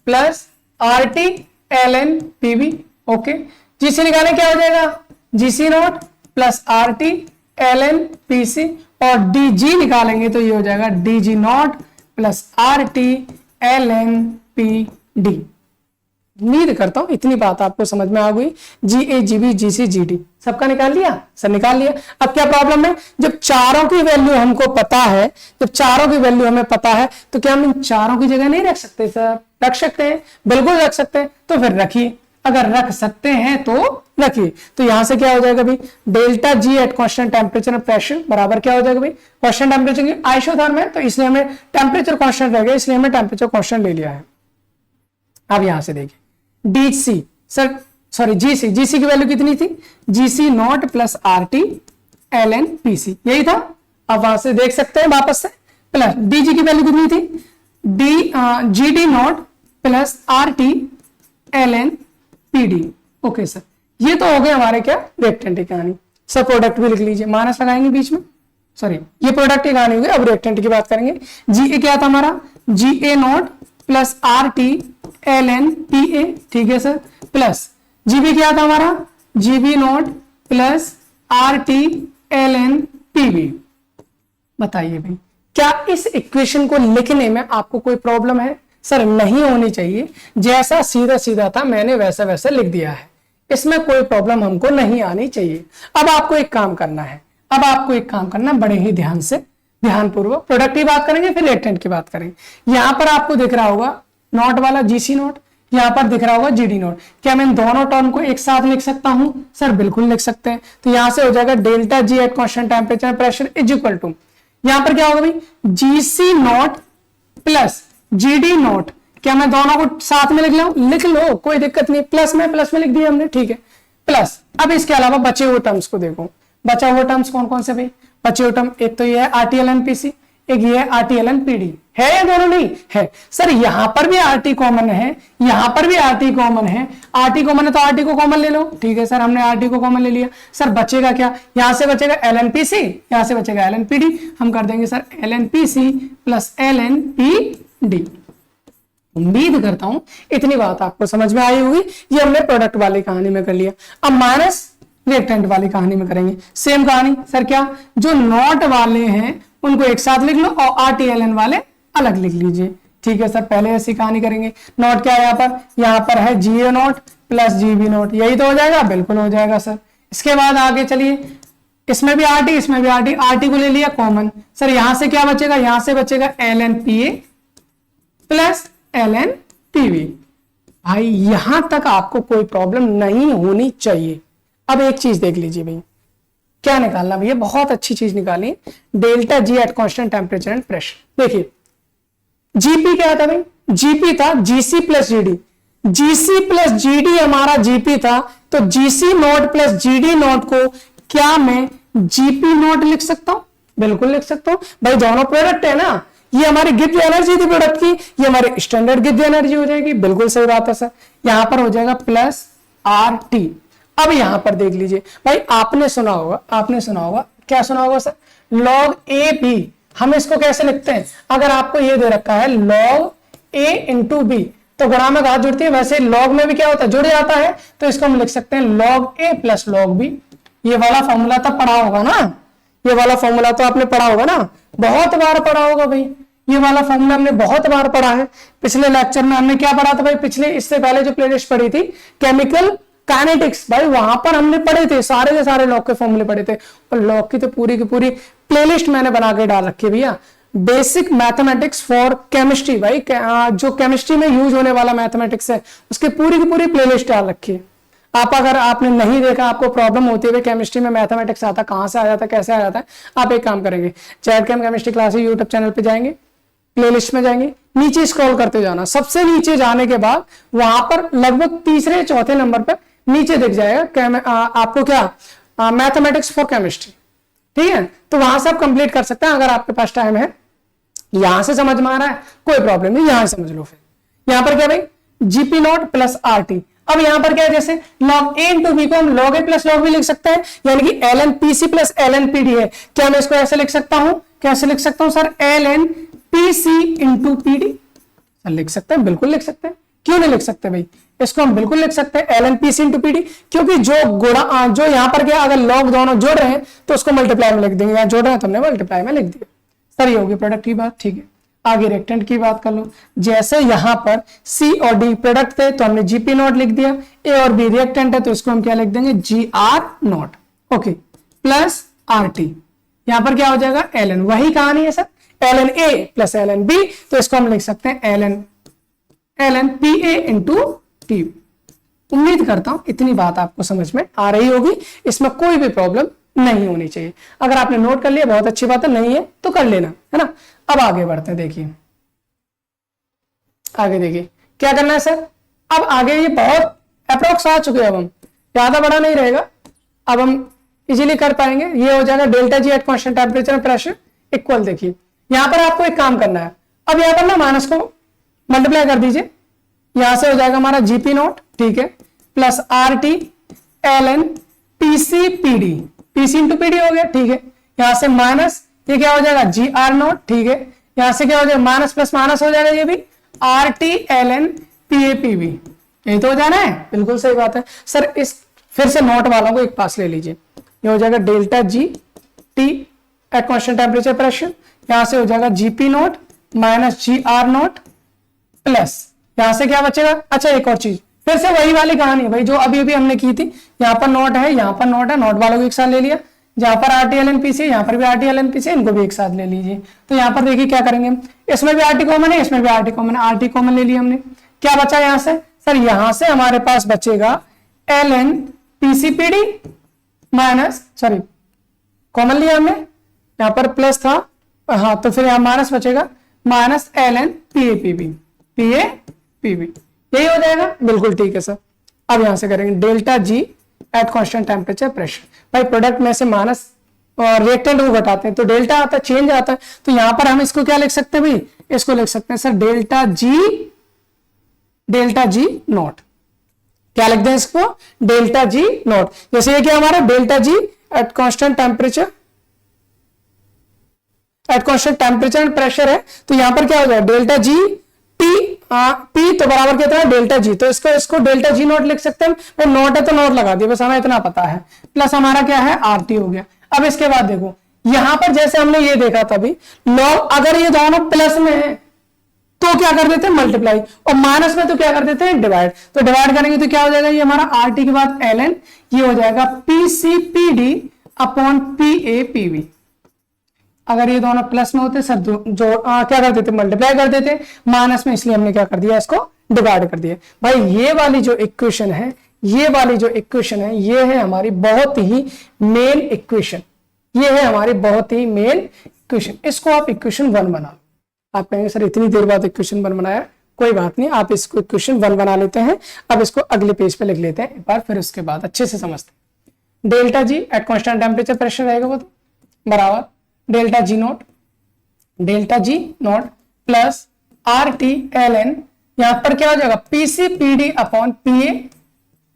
plus R T L N P B, okay. G C निकालें क्या हो जाएगा, G C not plus R T L N P C, और डी जी निकालेंगे तो ये हो जाएगा D G not plus R T L N P D. उम्मीद करता हूं इतनी बात आपको समझ में आ गई। जी ए जी बी जी सी जी डी सबका निकाल लिया सर, निकाल लिया। अब क्या प्रॉब्लम है, जब चारों की वैल्यू हमको पता है, जब चारों की वैल्यू हमें पता है तो क्या हम इन चारों की जगह नहीं रख सकते सर, रख सकते हैं, बिल्कुल रख सकते हैं। तो फिर रखिए, अगर रख सकते हैं तो रखिए। तो यहां से क्या हो जाएगा भाई, delta G at constant temperature and pressure बराबर क्या हो जाएगा भाई, कांस्टेंट टेम्परेचर की आइसोथर्म है तो इसलिए हमें टेम्परेचर कांस्टेंट रहेगा, इसलिए हमें टेम्परेचर कांस्टेंट ले लिया है। अब यहां से देखिए D C sir, sorry GC, GC की वैल्यू कितनी थी, GC not plus R T L N P C, यही था। अब वहां से देख सकते हैं वापस से, प्लस डीजी की वैल्यू कितनी थी, D G D not plus R T L N P D, okay sir. ये तो हो गए हमारे क्या, रिएक्टेंट की कहानी। सर प्रोडक्ट भी लिख लीजिए, माइनस लगाएंगे बीच में, सॉरी ये प्रोडक्ट की कहानी हो गई। अब रिएक्टेंट की बात करेंगे, जी ए क्या था हमारा, G A not plus R T L N P A, ठीक है सर, प्लस जीबी क्या था हमारा, G B not plus R T L N P B. बताइए भाई क्या इस इक्वेशन को लिखने में आपको कोई प्रॉब्लम है, सर नहीं होनी चाहिए। जैसा सीधा सीधा था मैंने वैसा वैसा लिख दिया है, इसमें कोई प्रॉब्लम हमको नहीं आनी चाहिए। अब आपको एक काम करना है, अब आपको एक काम करना, बड़े ही ध्यान से, ध्यानपूर्वक प्रोडक्ट की बात करेंगे फिर रिएक्टेंट की बात करेंगे। यहां पर आपको दिख रहा होगा नॉट वाला जीसी नॉट, यहां पर दिख रहा होगा जीडी नॉट। क्या मैं इन दोनों टर्म को एक साथ लिख सकता हूं, सर बिल्कुल लिख सकते हैं। तो यहां से हो जाएगा delta G at constant temperature pressure is equal to, यहां पर क्या होगा भाई, GC not plus GD not. क्या मैं दोनों को साथ में लिख लूं, लिख लो कोई दिक्कत नहीं, प्लस में लिख दिया हमने, ठीक है, प्लस। अब इसके अलावा बचे हुए टर्म्स को देखो, बचा हुआ टर्म्स कौन कौन से भाई, बचे हुए टर्म एक तो ये है आरटीएल एन पीसी, एक ये है आरटीएल एन पीडी, है या दोनों नहीं है। सर यहां पर भी आरटी कॉमन है, यहां पर भी आरटी कॉमन है, आरटी कॉमन है तो आरटी को कॉमन ले लो, ठीक है सर, हमने आरटी को कॉमन ले लिया। सर बचेगा क्या, यहां से बचेगा एलएनपीसी, यहां से बचेगा एलएनपीडी, हम कर देंगे सर एलएनपीसी प्लस एलएनपीडी। उम्मीद करता हूं इतनी बात आपको समझ में आई होगी। ये हमने प्रोडक्ट वाली कहानी में कर लिया। अब माइनस रिएक्टेंट वाली कहानी में करेंगे सेम कहानी। सर क्या, जो नॉट वाले हैं उनको एक साथ लिख लो और आरटीएलएन वाले अलग लिख लीजिए, ठीक है सर। पहले ऐसी कहानी करेंगे, नॉट क्या है यहाँ पर है जीए नॉट प्लस जीबी नॉट, यही तो हो जाएगा, बिल्कुल हो जाएगा सर। इसके बाद आगे चलिए, इसमें भी आरटी, इसमें भी आरटी, आरटी को ले लिया कॉमन, सर यहां से क्या बचेगा, यहां से बचेगा L N P A plus L N P V. भाई यहां तक आपको कोई प्रॉब्लम नहीं होनी चाहिए। अब एक चीज देख लीजिए भाई, क्या निकालना भैया, बहुत अच्छी चीज निकाली, delta G at constant temperature and pressure. देखिए जीपी क्या था भाई, जीपी था GC plus GD, GC plus GD हमारा जीपी था, तो GC note plus GD note को क्या मैं जीपी नोट लिख सकता हूं, बिल्कुल लिख सकता हूं भाई, दोनों प्रोडक्ट है ना, ये हमारी गिब्स एनर्जी थी प्रोडक्ट की, ये हमारी स्टैंडर्ड गिब्स एनर्जी हो जाएगी, बिल्कुल सही बात है सर। यहां पर हो जाएगा प्लस आर टी। अब यहां पर देख लीजिए भाई, आपने सुना होगा, क्या सुना होगा सर, लॉग ए बी, हम इसको कैसे लिखते हैं, अगर आपको ये दे रखा है लॉग ए इंटू बी, तो गुणा में घात जुड़ती है, वैसे लॉग में भी क्या होता है, जुड़ जाता है, तो इसको हम लिख सकते हैं log A plus log B. ये वाला फॉर्मूला तो पढ़ा होगा ना, ये वाला फॉर्मूला तो आपने पढ़ा होगा ना, बहुत बार पढ़ा होगा भाई, ये वाला फॉर्मूला हमने बहुत बार पढ़ा है। पिछले लेक्चर में हमने क्या पढ़ा था भाई, पिछले इससे पहले जो प्लेलिस्ट पढ़ी थी केमिकल काइनेटिक्स, भाई वहां पर हमने पढ़े थे, सारे के सारे लॉग के फॉर्मूले पढ़े थे, और लॉग की तो पूरी की पूरी प्लेलिस्ट मैंने बना के डाल रखी है भैया, बेसिक मैथमेटिक्स फॉर केमिस्ट्री। भाई जो केमिस्ट्री में यूज होने वाला मैथमेटिक्स है, उसकी पूरी की पूरी प्लेलिस्ट डाल रखी है। आप अगर आपने नहीं देखा, आपको प्रॉब्लम होती है केमिस्ट्री में मैथमेटिक्स आता कहां से आ जाता है, कैसे आ जाता है, आप एक काम करेंगे, जेडकेएम केमिस्ट्री क्लासेस यूट्यूब चैनल पे जाएंगे, प्लेलिस्ट में जाएंगे, नीचे स्क्रॉल करते जाना, सबसे नीचे जाने के बाद वहां पर लगभग तीसरे चौथे नंबर पर नीचे दिख जाएगा आपको क्या, मैथमेटिक्स फॉर केमिस्ट्री, ठीक है, तो वहां से आप कंप्लीट कर सकते हैं अगर आपके पास टाइम है। यहां से समझ में आ रहा है, कोई प्रॉब्लम नहीं, यहां समझ लो। फिर यहां पर क्या भाई, GP not plus R T. अब यहां पर क्या है, जैसे लॉग ए इंटू बी को हम log A plus log B लिख सकते हैं, यानी कि L N P C plus L N P D है। क्या मैं इसको ऐसे लिख सकता हूं, कैसे लिख सकता हूं sir, L N P C into P D, लिख सकते हैं, बिल्कुल लिख सकते हैं, क्यों नहीं लिख सकते भाई, इसको हम बिल्कुल लिख सकते हैं L N P C into P D, क्योंकि जो गुणा जो यहां पर क्या, अगर लॉग दोनों जोड़ रहे हैं तो उसको मल्टीप्लाई में लिख देंगे, या जोड़ रहे हैं तो हमने मल्टीप्लाई में लिख दिया। सर ये होगी प्रोडक्ट की बात, ठीक है। आगे रिएक्टेंट की बात कर लो, जैसे यहां पर सी और डी प्रोडक्ट थे तो हमने जीपी नॉट लिख दिया, ए और बी रिएक्टेंट है तो इसको हम क्या लिख देंगे, G R not, okay, plus R T. यहां पर क्या हो जाएगा, एल एन, वही कहानी है sir, L N A plus L N B, तो इसको हम लिख सकते हैं L N P A into T. उम्मीद करता हूं इतनी बात आपको समझ में आ रही होगी, इसमें कोई भी प्रॉब्लम नहीं होनी चाहिए। अगर आपने नोट कर लिया बहुत अच्छी बात है, नहीं है तो कर लेना, है ना। अब आगे बढ़ते हैं, देखिए आगे देखिए क्या करना है सर। अब आगे ये बहुत अप्रोक्स आ चुके हैं, अब हम ज्यादा बड़ा नहीं रहेगा, अब हम इजीली कर पाएंगे। ये हो जाएगा delta G at constant temperature and pressure equal. देखिए यहां पर आपको एक काम करना है, अब यहां पर ना माइनस को मल्टीप्लाई कर दीजिए, यहां से हो जाएगा हमारा जीपी नोट, ठीक है, plus R T L N PC PD, PC into PD हो गया, ठीक है। यहां से माइनस, ये क्या हो जाएगा, जी आर नोट, ठीक है। यहां से क्या हो जाएगा, माइनस प्लस माइनस हो जाएगा, ये भी R T L N P A P B, यही तो हो जाना है, बिल्कुल सही बात है सर। इस फिर से नोट वालों को एक पास ले लीजिए, ये हो जाएगा delta G T at constant temperature pressure, यहां से हो जाएगा GP not minus G R not plus, यहां से क्या बचेगा, अच्छा एक और चीज, फिर से वही वाली कहानी है भाई जो अभी अभी हमने की थी, यहां पर नोट है, यहां पर नोट है, नोट वालों को एक साथ ले लिया, जहां पर आरटीएल एनपीसी, यहां पर भी आरटीएल एनपीसी, इनको भी एक साथ ले लीजिए। तो यहां पर देखिए क्या करेंगे, इसमें भी आरटी कॉमन है, इसमें भी आरटी कॉमन है, आरटी कॉमन ले लिया हमने, क्या बचा यहां से सर, यहां से हमारे पास बचेगा L N P C P D minus, sorry common लिया हमने, यहां पर प्लस था, हाँ, तो फिर यहां माइनस बचेगा, माइनस एल एन पीएपीबी, पीएपीबी, यही हो जाएगा, बिल्कुल ठीक है सर। अब यहां से करेंगे delta G at constant temperature pressure, भाई प्रोडक्ट में से माइनस और रिएक्टेंट को घटाते हैं तो डेल्टा आता है, चेंज आता है, तो यहां पर हम इसको क्या लिख सकते हैं भाई, इसको लिख सकते हैं सर डेल्टा जी नॉट, क्या लिखते हैं इसको, डेल्टा जी नॉट। जैसे ये क्या हमारा delta G at constant temperature and pressure है, तो यहां पर क्या हो जाएगा, डेल्टा जी पी तो बराबर कितना है, डेल्टा जी, तो इसको डेल्टा जी नोट लिख सकते हैं, नोट है तो नोट लगा दिया, बस हमें इतना पता है, प्लस हमारा क्या है आरटी हो गया। अब इसके बाद देखो यहां पर जैसे हमने ये देखा था अभी, लॉग अगर ये दोनों प्लस में है तो क्या कर देते हैं मल्टीप्लाई, और माइनस में तो क्या कर देते हैं डिवाइड। तो डिवाइड करेंगे तो क्या हो जाएगा, ये हमारा आर टी के बाद एल एन, ये हो जाएगा P C P D upon P A P V. अगर ये दोनों प्लस में होते सर क्या कर देते मल्टीप्लाई कर देते, माइनस में इसलिए हमने क्या कर दिया इसको डिवाइड कर दिया। भाई ये वाली जो इक्वेशन है, ये वाली जो इक्वेशन है, ये है हमारी बहुत ही मेन इक्वेशन, ये है हमारी बहुत ही मेन इक्वेशन। इसको आप इक्वेशन 1 बना लो। आप कहेंगे सर इतनी देर बाद इक्वेशन 1 बनाया, कोई बात नहीं, आप इसको इक्वेशन 1 बना लेते हैं। अब इसको अगले पेज पे लिख लेते हैं एक बार, फिर उसके बाद अच्छे से समझते हैं। Delta G at constant temperature pressure रहेगा वो, तो बराबर delta ji not plus R T L N, यहां पर क्या हो जाएगा P C P D upon P A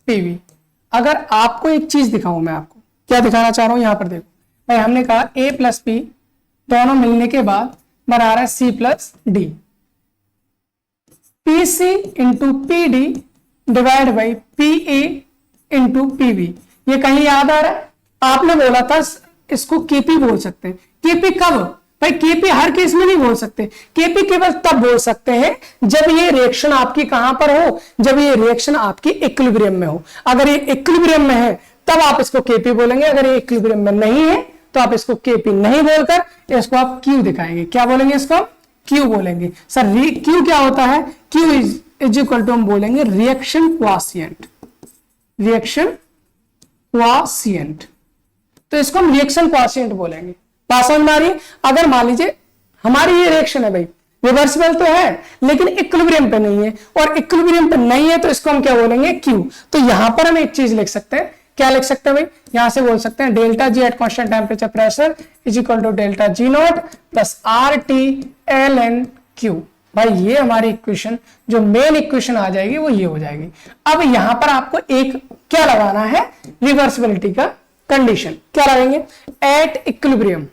P V. अगर आपको एक चीज दिखाऊं, मैं आपको क्या दिखाना चाह रहा हूं, यहां पर देखो भाई, हमने कहा a प्लस पी दोनों मिलने के बाद बना रहा है c plus D, P C into P D divide by P A into P V. ये कहीं याद आ रहा है, आपने बोला था इसको केपी बोल सकते हैं। केपी कब भाई, केपी हर केस में नहीं बोल सकते, केपी केवल तब बोल सकते हैं जब ये रिएक्शन आपकी कहां पर हो, जब ये रिएक्शन आपकी इक्विलिब्रियम में हो। अगर ये इक्विलिब्रियम में है तब आप इसको केपी बोलेंगे, अगर ये इक्विलिब्रियम में नहीं है तो आप इसको केपी नहीं बोलकर इसको आप क्यू दिखाएंगे। क्या बोलेंगे इसको, क्यू बोलेंगे। सर क्यू क्या होता है, क्यू इज इक्वल टू हम बोलेंगे रिएक्शन क्वाशिएंट, रिएक्शन क्वाशिएंट। तो इसको हम रिएक्शन क्वाशिएंट बोलेंगे। बात समझ में आ रही है। अगर मान लीजिए हमारी ये रिएक्शन है भाई, रिवर्सिबल तो है लेकिन इक्विलिब्रियम पे नहीं है, और इक्विलिब्रियम पे नहीं है तो इसको हम क्या बोलेंगे क्यू। तो यहां पर हम एक चीज लिख सकते हैं, क्या लिख सकते हैं भाई, यहां से बोल सकते हैं delta G at constant temperature pressure is equal to delta ji not plus R T L N Q. भाई ये हमारी इक्वेशन जो मेन इक्वेशन आ जाएगी वो ये हो जाएगी। अब यहां पर आपको एक क्या लगाना है, रिवर्सिबिलिटी का कंडीशन। क्या लगाएंगे, एट इक्विलिब्रियम,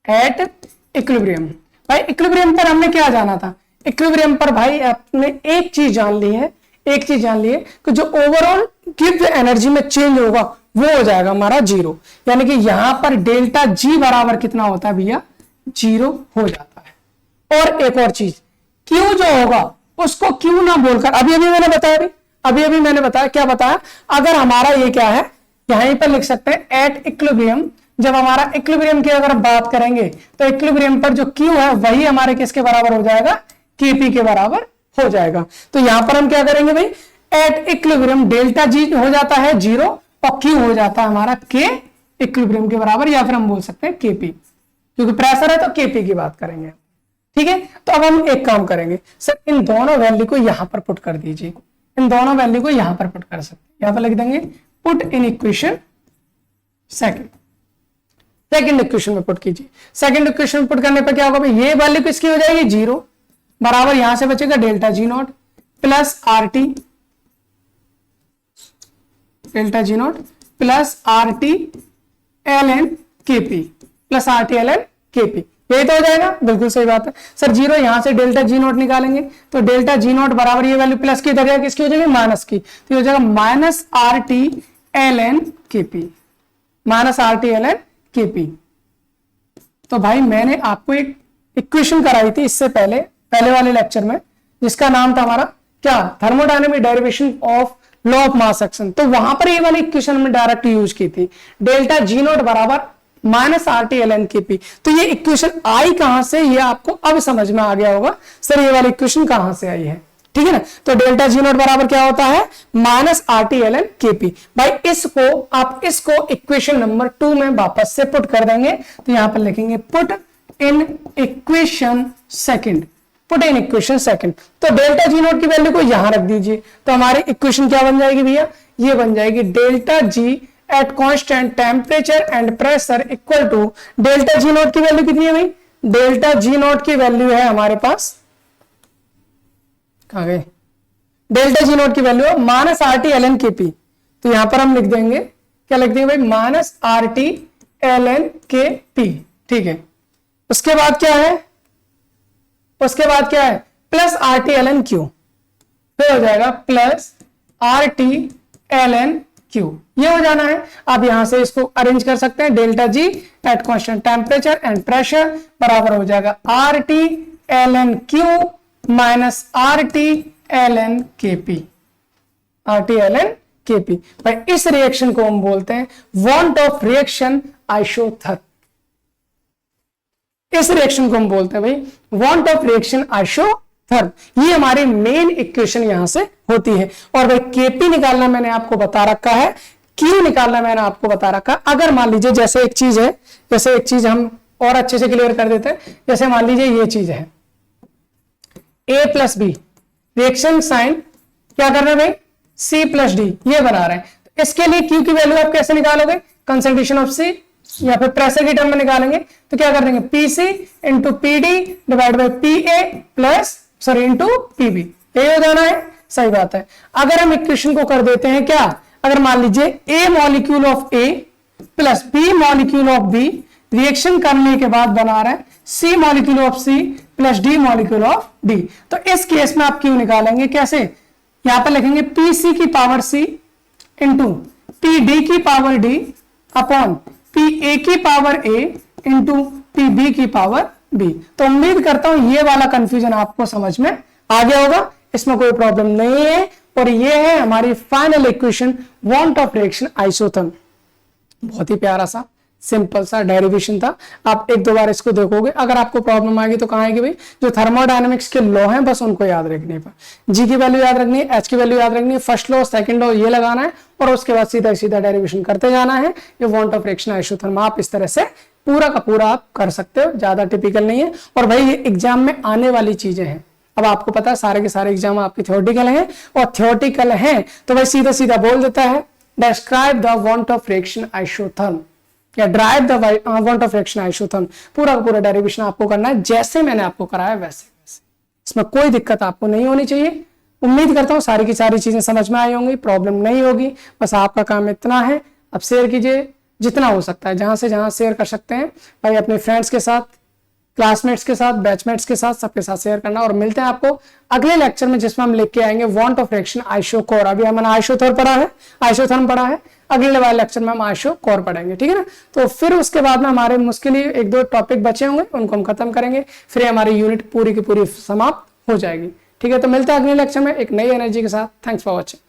एट इक्विलिब्रियम। भाई इक्विलिब्रियम पर हमने क्या जाना था, इक्विलिब्रियम पर भाई आपने एक चीज जान ली है, एक चीज जान ली है कि जो ओवरऑल गिव एनर्जी में चेंज होगा वो हो जाएगा हमारा जीरो। यानी कि यहां पर डेल्टा जी बराबर कितना होता है भैया, जीरो हो जाता है। और एक और चीज, क्यू जो होगा उसको क्यू ना बोलकर, अभी मैंने बताया भाई, अभी मैंने बताया, क्या बताया, अगर हमारा ये क्या है, यहीं पर लिख सकते हैं एट इक्विलिब्रियम। जब हमारा इक्विलिब्रियम की अगर बात करेंगे तो इक्विलिब्रियम पर जो क्यू है वही हमारे किसके बराबर हो जाएगा, केपी के बराबर हो जाएगा। तो यहां पर हम क्या करेंगे भाई, एट इक्विलिब्रियम डेल्टा जी हो जाता है जीरो और क्यू हो जाता है हमारा के इक्विलिब्रियम के बराबर, या फिर हम बोल सकते हैं केपी, क्योंकि प्रेशर है तो केपी की बात करेंगे। ठीक है, तो अब हम एक काम करेंगे, सर इन दोनों वैल्यू को यहां पर पुट कर दीजिए, इन दोनों वैल्यू को यहां पर पुट कर सकते हैं। यहां पर लिख देंगे put in equation second, second equation में पुट कीजिए। सेकंड इक्वेशन में पुट करने पर क्या होगा भाई, ये वैल्यू किसकी हो जाएगी, जीरो, बराबर यहां से बचेगा delta ji not plus R T, delta ji not plus R T L N K P, plus R T L N K P, यही तो हो जाएगा। बिल्कुल सही बात है सर, जीरो यहां से डेल्टा जी नॉट निकालेंगे तो डेल्टा जी नॉट बराबर ये वैल्यू प्लस की इधर किसकी हो जाएगी, माइनस की, तो हो जाएगा minus R T L N K P, minus R T L N K P. तो भाई मैंने आपको एक इक्वेशन कराई थी इससे पहले, पहले वाले लेक्चर में, जिसका नाम था हमारा क्या, thermodynamic derivation of law of mass action. तो वहां पर ये वाली इक्वेशन में डायरेक्ट यूज की थी, डेल्टा जी नॉट बराबर minus R T L N K P. तो ये इक्वेशन आई कहां से, ये आपको अब समझ में आ गया होगा सर ये वाली इक्वेशन कहां से आई है। ठीक है ना, तो डेल्टा जी नॉट बराबर क्या होता है, minus R T L N K P. भाई इसको आप इसको इक्वेशन नंबर 2 में वापस से पुट कर देंगे, तो यहां पर लिखेंगे put in equation second, put in equation second. तो डेल्टा जी नॉट की वैल्यू को यहां रख दीजिए, तो हमारी इक्वेशन क्या बन जाएगी भैया, ये बन जाएगी delta G at constant temperature and pressure equal to, delta ji not की वैल्यू कितनी है भाई, डेल्टा जी नॉट की वैल्यू है हमारे पास, कहां गए, डेल्टा जी नॉट की वैल्यू है minus R T L N K P. तो यहां पर हम लिख देंगे, क्या लिख देंगे भाई, minus R T L N K P. ठीक है, उसके बाद क्या है, उसके बाद क्या है, plus R T L N Q, फिर हो जाएगा plus R T L N Q, ये हो जाना है। आप यहां से इसको अरेंज कर सकते हैं, delta G at constant temperature and pressure बराबर हो जाएगा R T ln Q minus RT ln KP, RT ln KP। भाई इस रिएक्शन को हम बोलते हैं want ऑफ रिएक्शन आइसोथर्म। इस रिएक्शन को हम बोलते हैं भाई want ऑफ रिएक्शन आइसोथर्म। ये हमारी मेन इक्वेशन यहां से होती है। और भाई KP निकालना मैंने आपको बता रखा है, Q निकालना मैंने आपको बता रखा है। अगर मान लीजिए जैसे एक चीज है, जैसे एक चीज हम और अच्छे से क्लियर कर देते हैं, जैसे मान लीजिए ये चीज है A plus B, reaction sign क्या कर रहे हैं भाई, C प्लस डी, ये बना रहे हैं। तो इसके लिए Q की वैल्यू आप कैसे निकालोगे, कंसंट्रेशन ऑफ C या फिर प्रेशर की टर्म में निकालेंगे। तो क्या कर देंगे, PC into PD divide by PA plus sorry into PB, यही हो जाना है। सही बात है। अगर हम इक्वेशन को कर देते हैं क्या, अगर मान लीजिए A molecule of A plus B molecule of B reaction करने के बाद बना रहा है C molecule of C plus D molecule of D, तो इस केस में आप Q निकालेंगे कैसे, यहां पर लिखेंगे PC की पावर C इंटू PD की पावर D अपॉन PA की पावर A इंटू PB की पावर B। तो उम्मीद करता हूं ये वाला कंफ्यूजन आपको समझ में आ गया होगा, इसमें कोई प्रॉब्लम नहीं है। और ये है हमारी final equation want Hoff reaction isotherm. बहुत ही प्यारा सा सिंपल सा डेरिवेशन था। आप एक दो बार इसको देखोगे, अगर आपको प्रॉब्लम आएगी तो कहां आएगी भाई, जो थर्मोडायनेमिक्स के लॉ हैं बस उनको याद रखने पर, जी की वैल्यू याद रखनी है, एच की वैल्यू याद रखनी है, फर्स्ट लॉ सेकंड लॉ ये लगाना है और उसके बाद सीधा सीधा डेरिवेशन करते जाना है। ये वांट ऑफ रिएक्शन आइसोथर्म आप इस तरह से पूरा का पूरा आप कर सकते हो, ज्यादा टिपिकल नहीं है। और भाई ये एग्जाम में आने वाली चीजें हैं। अब आपको पता है सारे के सारे एग्जाम आपके थ्योरेटिकल हैं, और थ्योरेटिकल हैं तो भाई सीधा सीधा बोल देता है describe the van't Hoff reaction isotherm या derive the van't Hoff reaction isotherm. पूरा का पूरा डेरिवेशन आपको करना है जैसे मैंने आपको कराया वैसे वैसे, इसमें कोई दिक्कत आपको नहीं होनी चाहिए। उम्मीद करता हूं सारी की सारी चीजें समझ में आई होंगी, प्रॉब्लम नहीं होगी। बस आपका काम इतना है, अब शेयर कीजिए जितना हो सकता है, जहां से जहां शेयर कर सकते हैं भाई, अपने फ्रेंड्स के साथ, क्लासमेट्स के साथ, बैचमेट्स के साथ, सबके साथ शेयर करना। और मिलते हैं आपको अगले लेक्चर में जिसमें हम लेके आएंगे वांट ऑफ रिएक्शन आइसोकोर। अभी हमने आइसोथर्म पढ़ा है, आइसोथर्म पढ़ा है, अगले वाले लेक्चर में हम आइसोकोर पढ़ेंगे, ठीक है ना। तो फिर उसके बाद में हमारे मुश्किल ही एक दो टॉपिक बचे होंगे, उनको हम खत्म करेंगे, फिर हमारी यूनिट पूरी की पूरी समाप्त हो जाएगी, ठीक है। तो मिलते हैं अगले लेक्चर में एक नई एनर्जी के साथ। Thanks for watching.